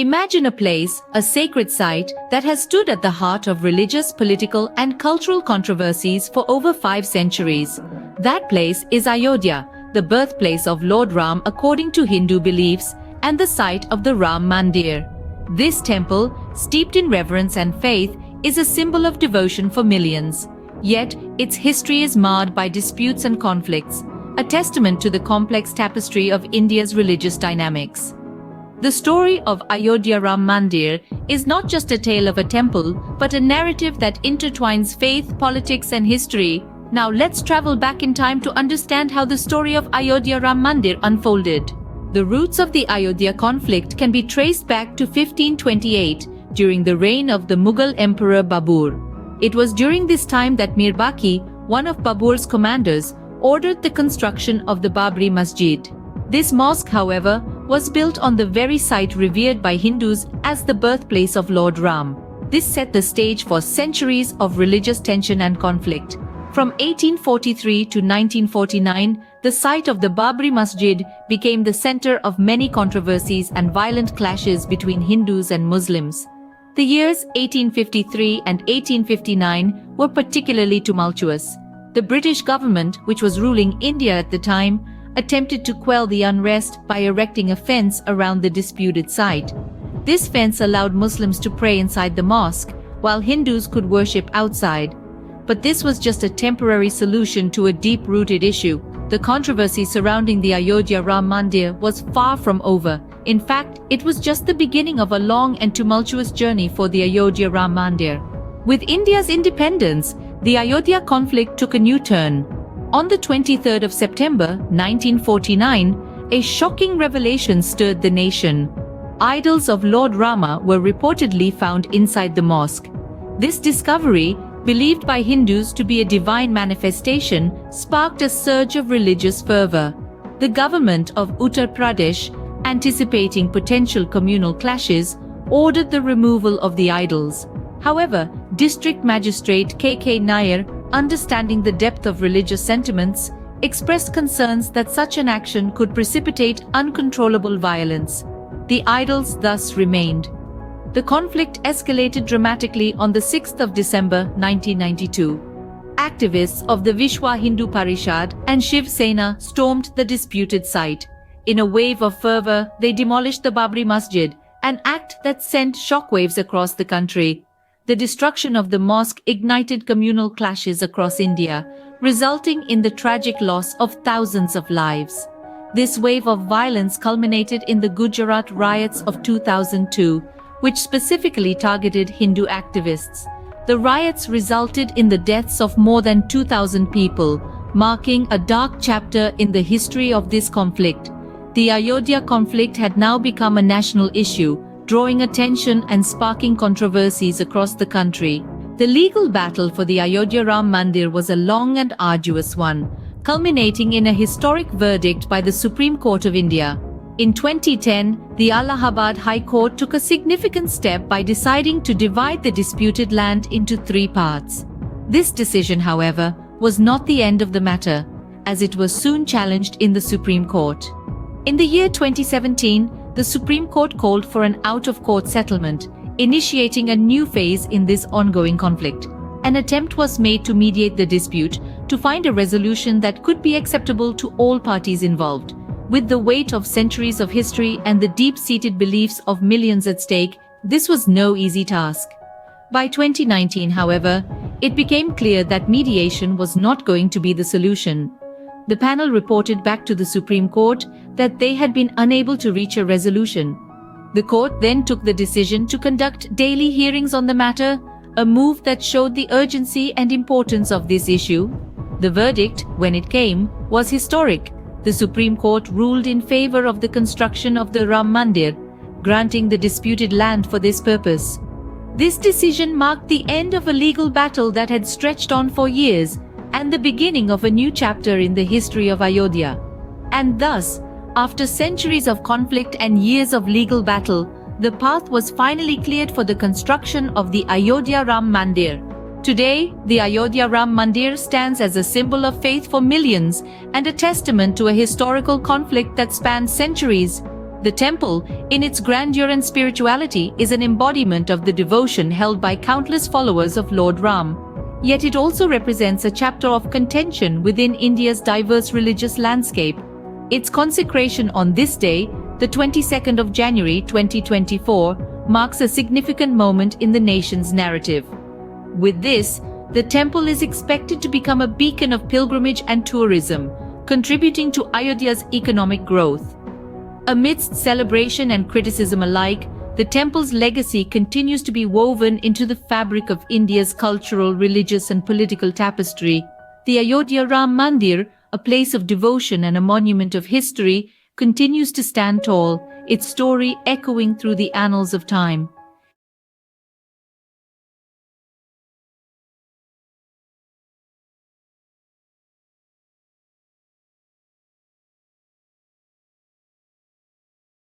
Imagine a place, a sacred site, that has stood at the heart of religious, political, and cultural controversies for over 5 centuries. That place is Ayodhya, the birthplace of Lord Ram according to Hindu beliefs, and the site of the Ram Mandir. This temple, steeped in reverence and faith, is a symbol of devotion for millions. Yet, its history is marred by disputes and conflicts, a testament to the complex tapestry of India's religious dynamics. The story of Ayodhya Ram Mandir is not just a tale of a temple, but a narrative that intertwines faith, politics, and history. Now let's travel back in time to understand how the story of Ayodhya Ram Mandir unfolded. The roots of the Ayodhya conflict can be traced back to 1528, during the reign of the Mughal Emperor Babur. It was during this time that Mir Baqi, one of Babur's commanders, ordered the construction of the Babri Masjid. This mosque, however, was built on the very site revered by Hindus as the birthplace of Lord Ram. This set the stage for centuries of religious tension and conflict. From 1843 to 1949, the site of the Babri Masjid became the center of many controversies and violent clashes between Hindus and Muslims. The years 1853 and 1859 were particularly tumultuous. The British government, which was ruling India at the time, attempted to quell the unrest by erecting a fence around the disputed site. This fence allowed Muslims to pray inside the mosque, while Hindus could worship outside. But this was just a temporary solution to a deep-rooted issue. The controversy surrounding the Ayodhya Ram Mandir was far from over. In fact, it was just the beginning of a long and tumultuous journey for the Ayodhya Ram Mandir. With India's independence, the Ayodhya conflict took a new turn. On the 23rd of September 1949, a shocking revelation stirred the nation. Idols of Lord Rama were reportedly found inside the mosque. This discovery, believed by Hindus to be a divine manifestation, sparked a surge of religious fervor. The government of Uttar Pradesh, anticipating potential communal clashes, ordered the removal of the idols. However, District Magistrate K.K. Nair, understanding the depth of religious sentiments, expressed concerns that such an action could precipitate uncontrollable violence. The idols thus remained. The conflict escalated dramatically on the 6th of December 1992. Activists of the Vishwa Hindu Parishad and Shiv Sena stormed the disputed site. In a wave of fervor, they demolished the Babri Masjid, an act that sent shockwaves across the country. The destruction of the mosque ignited communal clashes across India, resulting in the tragic loss of thousands of lives. This wave of violence culminated in the Gujarat riots of 2002, which specifically targeted Hindu activists. The riots resulted in the deaths of more than 2,000 people, marking a dark chapter in the history of this conflict. The Ayodhya conflict had now become a national issue, drawing attention and sparking controversies across the country. The legal battle for the Ayodhya Ram Mandir was a long and arduous one, culminating in a historic verdict by the Supreme Court of India. In 2010, the Allahabad High Court took a significant step by deciding to divide the disputed land into 3 parts. This decision, however, was not the end of the matter, as it was soon challenged in the Supreme Court. In the year 2017, the Supreme Court called for an out-of-court settlement, initiating a new phase in this ongoing conflict. An attempt was made to mediate the dispute, to find a resolution that could be acceptable to all parties involved. With the weight of centuries of history and the deep-seated beliefs of millions at stake, this was no easy task. By 2019, however, it became clear that mediation was not going to be the solution. The panel reported back to the Supreme Court that they had been unable to reach a resolution. The court then took the decision to conduct daily hearings on the matter, a move that showed the urgency and importance of this issue. The verdict, when it came, was historic. The Supreme Court ruled in favor of the construction of the Ram Mandir, granting the disputed land for this purpose. This decision marked the end of a legal battle that had stretched on for years, and the beginning of a new chapter in the history of Ayodhya. And thus, after centuries of conflict and years of legal battle, the path was finally cleared for the construction of the Ayodhya Ram Mandir. Today, the Ayodhya Ram Mandir stands as a symbol of faith for millions and a testament to a historical conflict that spans centuries. The temple, in its grandeur and spirituality, is an embodiment of the devotion held by countless followers of Lord Ram. Yet it also represents a chapter of contention within India's diverse religious landscape. Its consecration on this day, the 22nd of January 2024, marks a significant moment in the nation's narrative. With this, the temple is expected to become a beacon of pilgrimage and tourism, contributing to Ayodhya's economic growth. Amidst celebration and criticism alike, the temple's legacy continues to be woven into the fabric of India's cultural, religious and political tapestry. The Ayodhya Ram Mandir, a place of devotion and a monument of history, continues to stand tall, its story echoing through the annals of time.